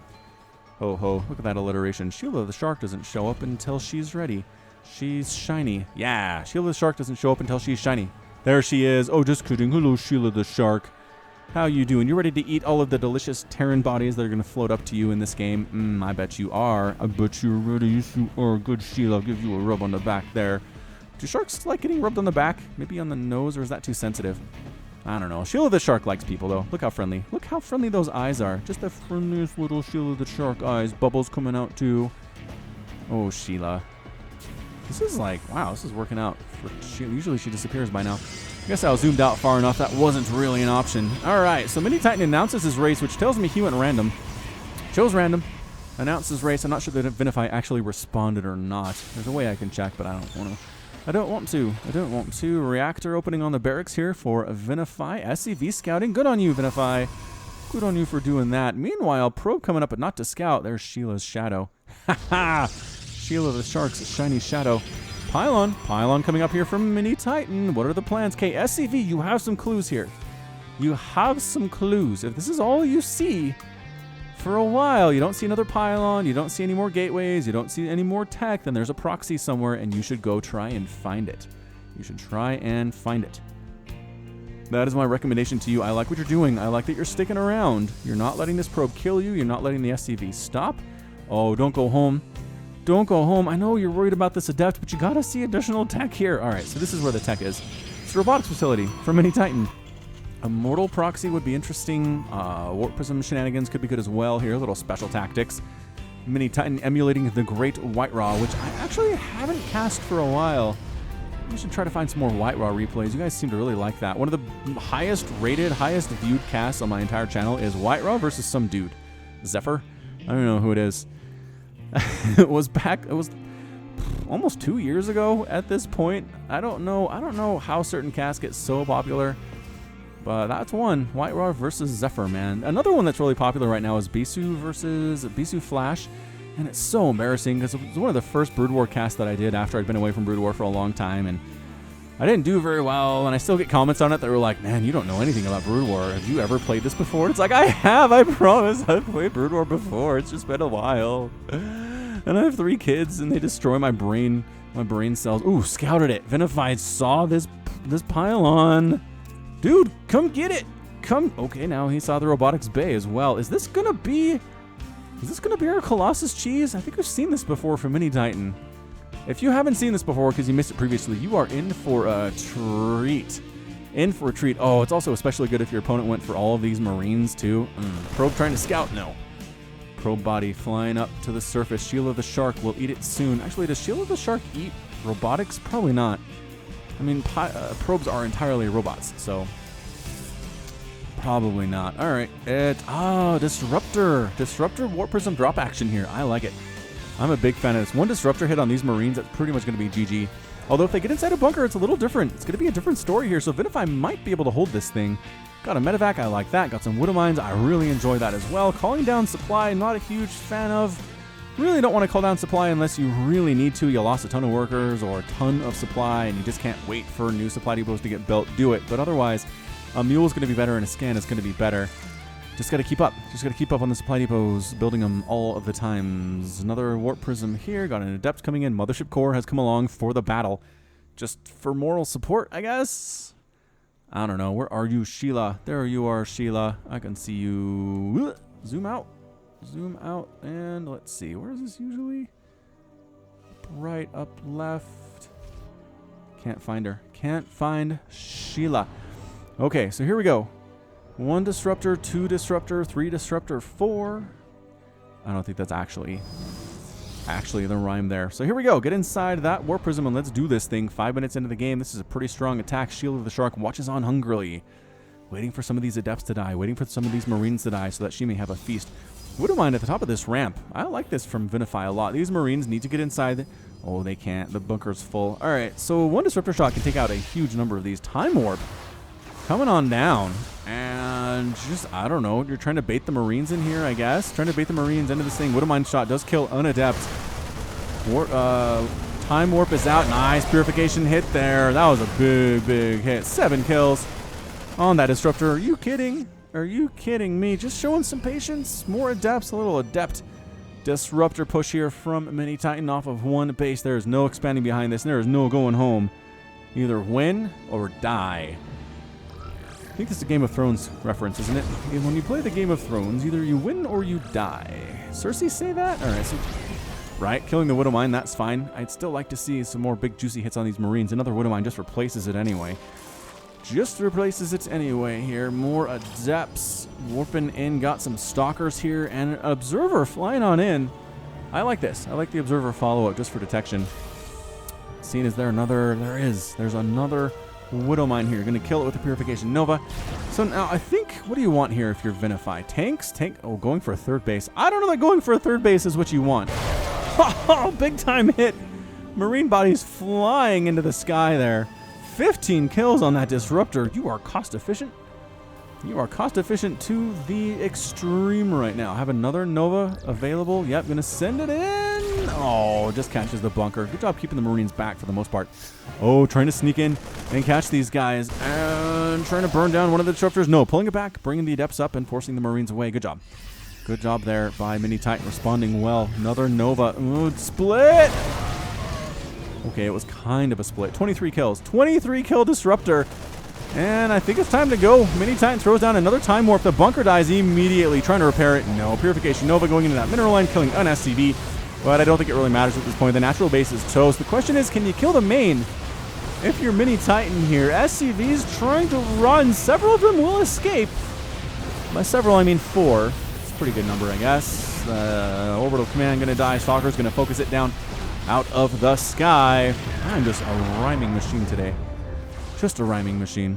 Ho ho, look at that alliteration. Sheila the Shark doesn't show up until she's ready. She's shiny. Yeah, Sheila the Shark doesn't show up until she's shiny. There she is. Oh, just kidding. Hello, Sheila the Shark. How you doing? You ready to eat all of the delicious Terran bodies that are going to float up to you in this game? I bet you are. I bet you're ready. Yes, you are. Good, Sheila. I'll give you a rub on the back there. Do sharks like getting rubbed on the back? Maybe on the nose, or is that too sensitive? I don't know. Sheila the Shark likes people, though. Look how friendly. Look how friendly those eyes are. Just the friendliest little Sheila the Shark eyes. Bubbles coming out, too. Oh, Sheila. This is like, wow, this is working out for Sheila. Usually she disappears by now. I guess I was zoomed out far enough. That wasn't really an option. All right, so Mini Titan announces his race, which tells me he went random. Chose random. Announced his race. I'm not sure that Vinify actually responded or not. There's a way I can check, but I don't want to. I don't want to. Reactor opening on the barracks here for Vinify. SCV scouting. Good on you, Vinify. Good on you for doing that. Meanwhile, probe coming up, but not to scout. There's Sheila's shadow. Ha ha! Sheila the Shark's shiny shadow. Pylon. Pylon coming up here from Mini Titan. What are the plans? Okay, SCV, you have some clues here. You have some clues. If this is all you see for a while, you don't see another pylon, you don't see any more gateways, you don't see any more tech, then there's a proxy somewhere, and you should go try and find it. You should try and find it. That is my recommendation to you. I like what you're doing. I like that you're sticking around. You're not letting this probe kill you. You're not letting the SCV stop. Oh, don't go home. Don't go home. I know you're worried about this adept, but you gotta see additional tech here. All right, so this is where the tech is. It's a robotics facility for Mini Titan. A mortal proxy would be interesting. Warp Prism shenanigans could be good as well here. Little special tactics. Mini Titan emulating the Great White Raw, which I actually haven't cast for a while. We should try to find some more White Raw replays. You guys seem to really like that. One of the highest rated, highest viewed casts on my entire channel is White Raw versus some dude. Zephyr? I don't know who it is. It was almost 2 years ago at this point. I don't know how certain casts get so popular, but that's one. White Raw versus Zephyr, man. Another one that's really popular right now is Bisu versus Bisu Flash, and it's so embarrassing because it was one of the first Brood War casts that I did after I'd been away from Brood War for a long time, and I didn't do very well, and I still get comments on it that were like, man, you don't know anything about Brood War. Have you ever played this before? And it's like, I have, I promise. I've played Brood War before. It's just been a while. And I have 3 kids, and they destroy my brain cells. Ooh, scouted it. Vinify saw this pylon. Dude, come get it. Come. Okay, now he saw the robotics bay as well. Is this gonna be our Colossus cheese? I think we've seen this before from Mini Titan. If you haven't seen this before because you missed it previously, you are in for a treat. In for a treat. Oh, it's also especially good if your opponent went for all of these Marines too. Probe trying to scout? No. Probe body flying up to the surface. Sheila the Shark will eat it soon. Actually, does Sheila the Shark eat robotics? Probably not. I mean, probes are entirely robots, so probably not. All right. Disruptor. Disruptor Warp Prism drop action here. I like it. I'm a big fan of this. One Disruptor hit on these Marines, that's pretty much going to be GG. Although if they get inside a bunker, it's a little different. It's going to be a different story here, so Vinify might be able to hold this thing. Got a medevac, I like that. Got some Widow Mines, I really enjoy that as well. Calling down supply, not a huge fan of. Really don't want to call down supply unless you really need to. You lost a ton of workers or a ton of supply and you just can't wait for new supply depots to get built. Do it. But otherwise, a mule is going to be better and a scan is going to be better. Just got to keep up. Just got to keep up on the supply depots, building them all of the times. Another Warp Prism here. Got an Adept coming in. Mothership Core has come along for the battle. Just for moral support, I guess. I don't know. Where are you, Sheila? There you are, Sheila. I can see you. Zoom out. Zoom out. And let's see. Where is this usually? right, up left. Can't find her. Can't find Sheila. Okay, so here we go. 1 disruptor, 2 disruptor, 3 disruptor, 4. I don't think that's actually the rhyme there. So here we go. Get inside that warp prism and let's do this thing. 5 minutes into the game. This is a pretty strong attack. Shield of the Shark watches on hungrily. Waiting for some of these adepts to die. Waiting for some of these marines to die so that she may have a feast. Wouldn't mind at the top of this ramp. I like this from Vinify a lot. These marines need to get inside. Oh, they can't. The bunker's full. All right, so 1 disruptor shot can take out a huge number of these. Time warp coming on down. And just, I don't know. You're trying to bait the marines in here, I guess. Trying to bait the marines into this thing. Wouldn't mind shot. Does kill an adept. Time warp is out. Nice purification hit there. That was a big hit. 7 kills on that disruptor. Are you kidding? Are you kidding me? Just showing some patience. More adepts. A little adept disruptor push here from Mini Titan off of 1 base. There is no expanding behind this. There is no going home. Either win or die. I think this is a Game of Thrones reference, isn't it? When you play the Game of Thrones, either you win or you die. Cersei say that? All right, so right, killing the Widow Mine, that's fine. I'd still like to see some more big juicy hits on these Marines. Another Widow Mine just replaces it anyway. Just replaces it anyway here. More adepts warping in. Got some stalkers here and an observer flying on in. I like this. I like the observer follow-up just for detection. Seeing is there another? There's another Widow Mine here. Going to kill it with the Purification Nova. So now I think, what do you want here if you're Vinify? Tanks? Oh, going for a 3rd base. I don't know that going for a 3rd base is what you want. Oh, big time hit. Marine bodies flying into the sky there. 15 kills on that disruptor. You are cost efficient. You are cost efficient to the extreme right now. Have another Nova available. Yep, gonna send it in. Oh, just catches the bunker. Good job keeping the Marines back for the most part. Oh, trying to sneak in and catch these guys. And trying to burn down one of the disruptors. No, pulling it back, bringing the adepts up and forcing the Marines away. Good job. Good job there by Mini Titan, responding well. Another Nova. Ooh, split. Okay, it was kind of a split. 23 kills. 23 kill disruptor. And I think it's time to go. Mini Titan throws down another time warp. The bunker dies immediately. Trying to repair it. No. Purification Nova going into that mineral line, killing an SCV. But I don't think it really matters at this point. The natural base is toast. The question is, can you kill the main? If you're Mini Titan here, SCV's trying to run. Several of them will escape. By several, I mean 4. It's a pretty good number, I guess. Orbital Command going to die. Stalker's going to focus it down out of the sky. I'm just a rhyming machine today. Just a rhyming machine.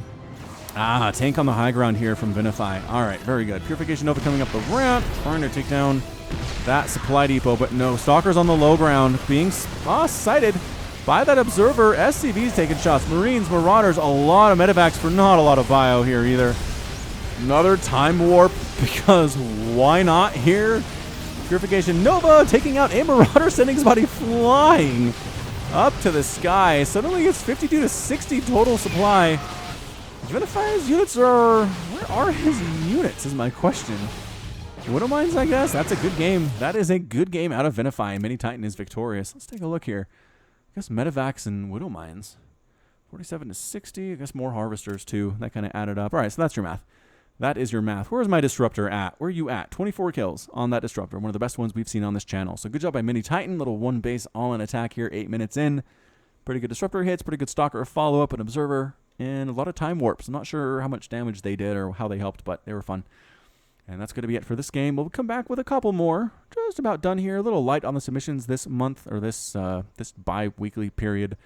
Ah, tank on the high ground here from Vinify. All right, very good. Purification Nova coming up the ramp. Trying to take down that supply depot, but no. Stalkers on the low ground being sighted by that observer. SCV's taking shots. Marines, Marauders, a lot of medevacs for not a lot of bio here either. Another time warp because why not here? Purification Nova taking out a Marauder, sending his body flying up to the sky. Suddenly it's 52 to 60 total supply. Vinify's units are... Where are his units is my question. Widow Mines, I guess. That's a good game. That is a good game out of Vinify. Mini Titan is victorious. Let's take a look here. I guess medevacs and Widow Mines. 47 to 60. I guess more harvesters too. That kind of added up. All right, so that's your math. That is your math. Where's my disruptor at? Where are you at? 24 kills on that disruptor. One of the best ones we've seen on this channel. So good job by Mini Titan. Little 1 base all-in attack here. 8 minutes in. Pretty good disruptor hits. Pretty good stalker follow-up. An observer. And a lot of time warps. I'm not sure how much damage they did or how they helped, but they were fun. And that's going to be it for this game. We'll come back with a couple more. Just about done here. A little light on the submissions this month, or this bi-weekly period.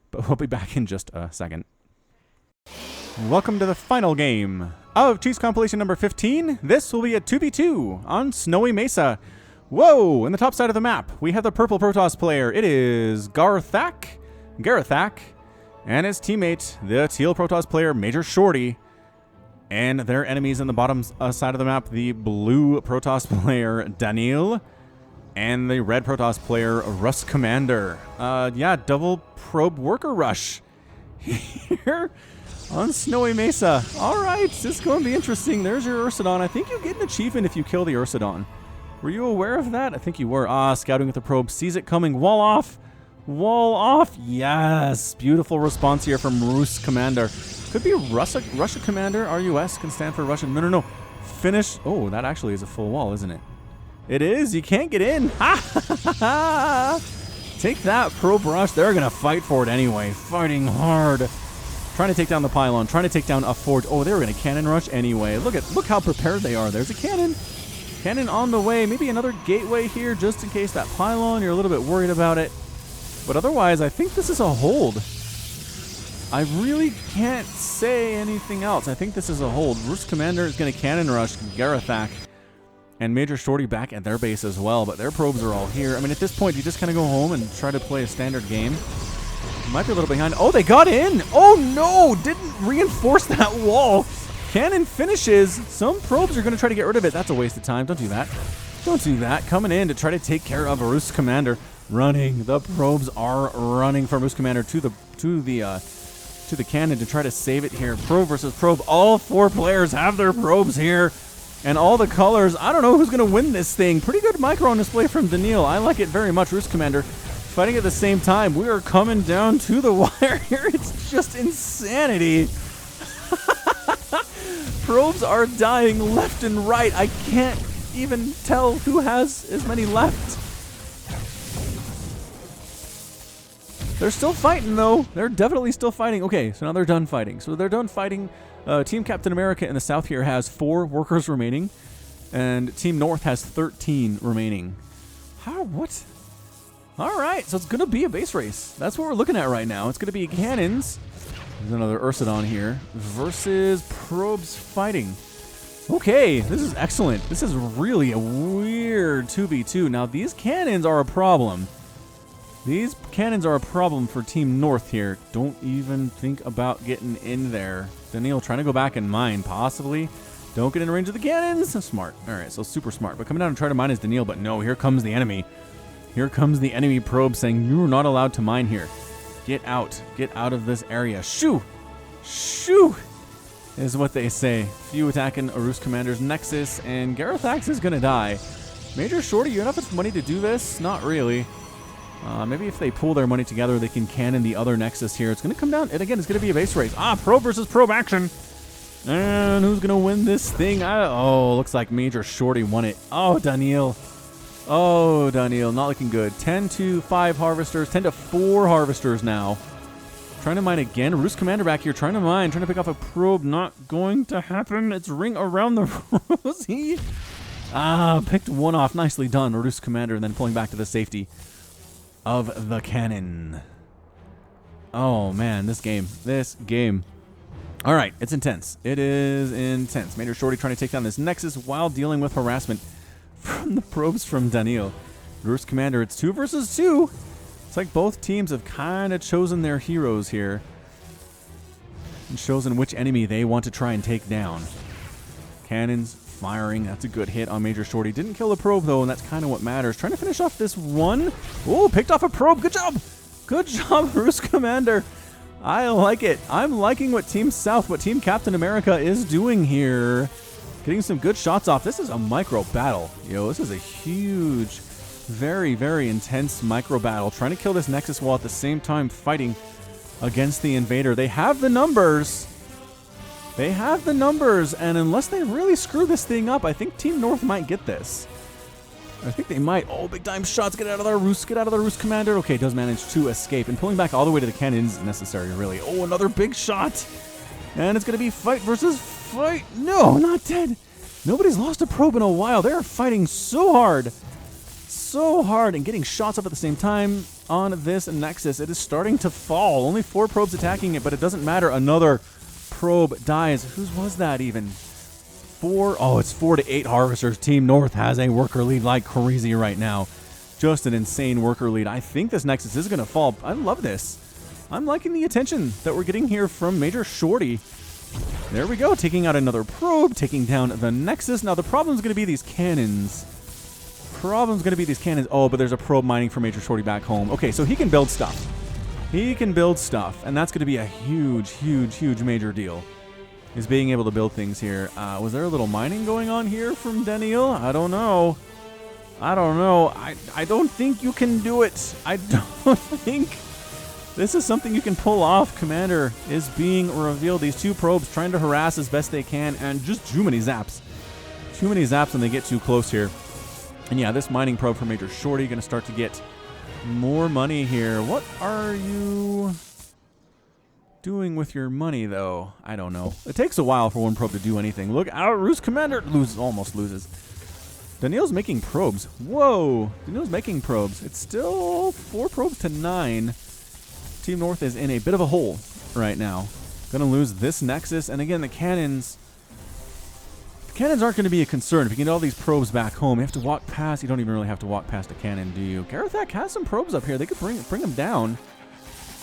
But we'll be back in just a second. Welcome to the final game of Cheese Compilation number 15. This will be a 2v2 on Snowy Mesa. Whoa! In the top side of the map, we have the purple Protoss player. It is Garthak, and his teammate, the teal Protoss player, Major Shorty. And their enemies in the bottom side of the map, the blue Protoss player, Daniil, and the red Protoss player, Russ Commander. Yeah, double probe worker rush here on Snowy Mesa. All right, this is going to be interesting. There's your Ursidon. I think you get an achievement if you kill the Ursidon. Were you aware of that? I think you were. Scouting with the probe. Sees it coming. Wall off. Wall off. Yes. Beautiful response here from Rus Commander. Could be Russia Commander. RUS can stand for Russian. No. Finish. Oh, that actually is a full wall, isn't it? It is. You can't get in. Ha ha ha ha. Take that, probe rush. They're going to fight for it anyway. Fighting hard. Trying to take down the pylon. Trying to take down a fort. Oh, they were going to cannon rush anyway. Look how prepared they are. There's a cannon. Cannon on the way. Maybe another gateway here just in case that pylon. You're a little bit worried about it. But otherwise, I think this is a hold. I really can't say anything else. I think this is a hold. Roost Commander is going to cannon rush Garathak and Major Shorty back at their base as well. But their probes are all here. I mean, at this point, you just kind of go home and try to play a standard game. Might be a little behind. Oh, they got in. Oh, no. Didn't reinforce that wall. Cannon finishes. Some probes are going to try to get rid of it. That's a waste of time. Don't do that. Don't do that. Coming in to try to take care of a Roost Commander. Running. The probes are running from Roost Commander to the cannon to try to save it here. Probe versus probe. All 4 players have their probes here. And all the colors. I don't know who's going to win this thing. Pretty good micro on display from Daniil. I like it very much. Roost Commander fighting at the same time. We are coming down to the wire here. It's just insanity. Probes are dying left and right. I can't even tell who has as many left. They're still fighting, though. They're definitely still fighting. Okay, so now they're done fighting. So they're done fighting. Team Captain America in the south here has 4 workers remaining. And Team North has 13 remaining. What? All right, so it's going to be a base race. That's what we're looking at right now. It's going to be cannons. There's another Ursidon here versus probes fighting. Okay, this is excellent. This is really a weird 2v2. Now, these cannons are a problem. These cannons are a problem for Team North here. Don't even think about getting in there. Daniil trying to go back and mine, possibly. Don't get in range of the cannons. That's smart. All right, so super smart. But coming down and try to mine is Daniil, but no, here comes the enemy. Here comes the enemy probe saying, you're not allowed to mine here. Get out. Get out of this area. Shoo! Shoo! Is what they say. Few attacking Roost Commander's Nexus, and Garathax is going to die. Major Shorty, you have enough money to do this? Not really. Maybe if they pull their money together, they can cannon the other Nexus here. It's going to come down, and again, it's going to be a base race. Probe versus probe action. And who's going to win this thing? Looks like Major Shorty won it. Oh, Daniil. Oh, Daniil, not looking good. 10 to 5 harvesters, 10 to 4 harvesters now. Trying to mine again. Roost Commander back here, trying to mine, trying to pick off a probe. Not going to happen. It's ring around the rosy. Picked one off. Nicely done, Roost Commander, and then pulling back to the safety of the cannon. Oh, man, this game. All right, it's intense. It is intense. Major Shorty trying to take down this Nexus while dealing with harassment from the probes from Daniil. Roost Commander, it's 2 versus 2. It's like both teams have kind of chosen their heroes here and chosen which enemy they want to try and take down. Cannons firing. That's a good hit on Major Shorty. Didn't kill the probe, though, and that's kind of what matters. Trying to finish off this one. Oh, picked off a probe. Good job. Good job, Roost Commander. I like it. I'm liking what Team South, what Team Captain America is doing here. Getting some good shots off. This is a micro battle. This is a huge, very, very intense micro battle. Trying to kill this Nexus while at the same time fighting against the invader. They have the numbers. They have the numbers. And unless they really screw this thing up, I think Team North might get this. I think they might. Oh, big time shots. Get out of there, Roost. Get out of there, Roost Commander. Okay, does manage to escape. And pulling back all the way to the cannon isn't necessary, really. Oh, another big shot. And it's going to be fight versus fight. No, not dead. Nobody's lost a probe in a while. They're fighting so hard. So hard. And getting shots up at the same time on this Nexus. It is starting to fall. Only 4 probes attacking it, but it doesn't matter. Another probe dies. Whose was that even? 4. Oh, it's 4 to 8 harvesters. Team North has a worker lead like crazy right now. Just an insane worker lead. I think this Nexus is going to fall. I love this. I'm liking the attention that we're getting here from Major Shorty. There we go. Taking out another probe. Taking down the Nexus. Now, the problem's going to be these cannons. Oh, but there's a probe mining for Major Shorty back home. Okay, so he can build stuff. And that's going to be a huge, huge, huge major deal. Is being able to build things here. Was there a little mining going on here from Daniil? I don't know. I don't think you can do it. I don't think this is something you can pull off. Commander is being revealed. These 2 probes trying to harass as best they can, and just too many zaps. Too many zaps when they get too close here. And yeah, this mining probe for Major Shorty going to start to get More money here. What are you doing with your money, though? I don't know. It takes a while for one probe to do anything. Look out, Roost Commander almost loses. Daniil's making probes. Whoa, Daniil's making probes. It's still 4 probes to 9. Team North is in a bit of a hole right now. Gonna lose this Nexus, and again, the cannons aren't going to be a concern. If you can get all these probes back home, you have to walk past. You don't even really have to walk past a cannon, do you? Garithak has some probes up here. They could bring them down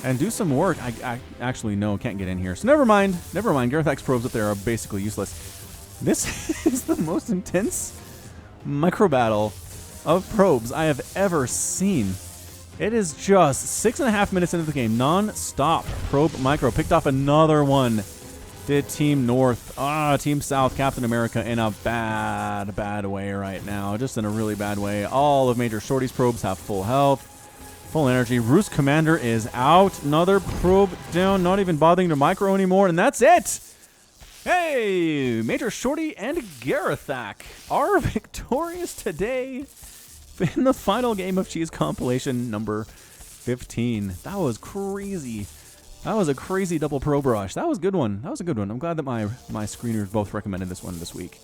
and do some work. I actually, no, can't get in here. So never mind. Never mind. Garithak's probes up there are basically useless. This is the most intense micro battle of probes I have ever seen. It is just 6.5 minutes into the game, non-stop probe micro. Picked off another one. Did Team North. Team South, Captain America in a bad way right now. Just in a really bad way. All of Major Shorty's probes have full health, full energy. Roost Commander is out. Another probe down, not even bothering to micro anymore, and that's it. Hey, Major Shorty and Garithak are victorious today in the final game of Cheese Compilation number 15. That was crazy. That was a crazy double probe rush. That was a good one. That was a good one. I'm glad that my screeners both recommended this one this week.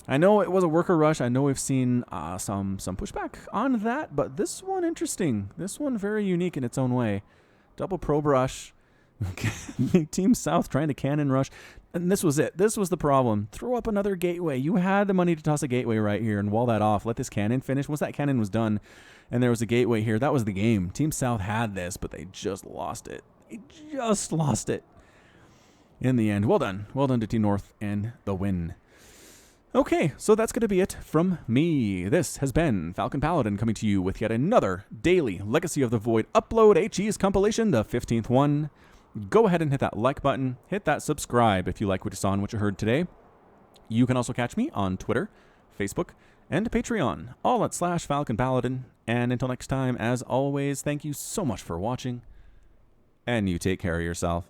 I know it was a worker rush. I know we've seen some pushback on that, but this one interesting. This one very unique in its own way. Double probe rush. Team South trying to cannon rush. And this was it. This was the problem. Throw up another gateway. You had the money to toss a gateway right here and wall that off. Let this cannon finish. Once that cannon was done and there was a gateway here, that was the game. Team South had this, but they just lost it. They just lost it in the end. Well done. Well done to Team North and the win. Okay, so that's going to be it from me. This has been Falcon Paladin coming to you with yet another daily Legacy of the Void upload, a Cheese compilation, the 15th one. Go ahead and hit that like button. Hit that subscribe if you like what you saw and what you heard today. You can also catch me on Twitter, Facebook, and Patreon, all at /Falcon Paladin. And until next time, as always, thank you so much for watching, and you take care of yourself.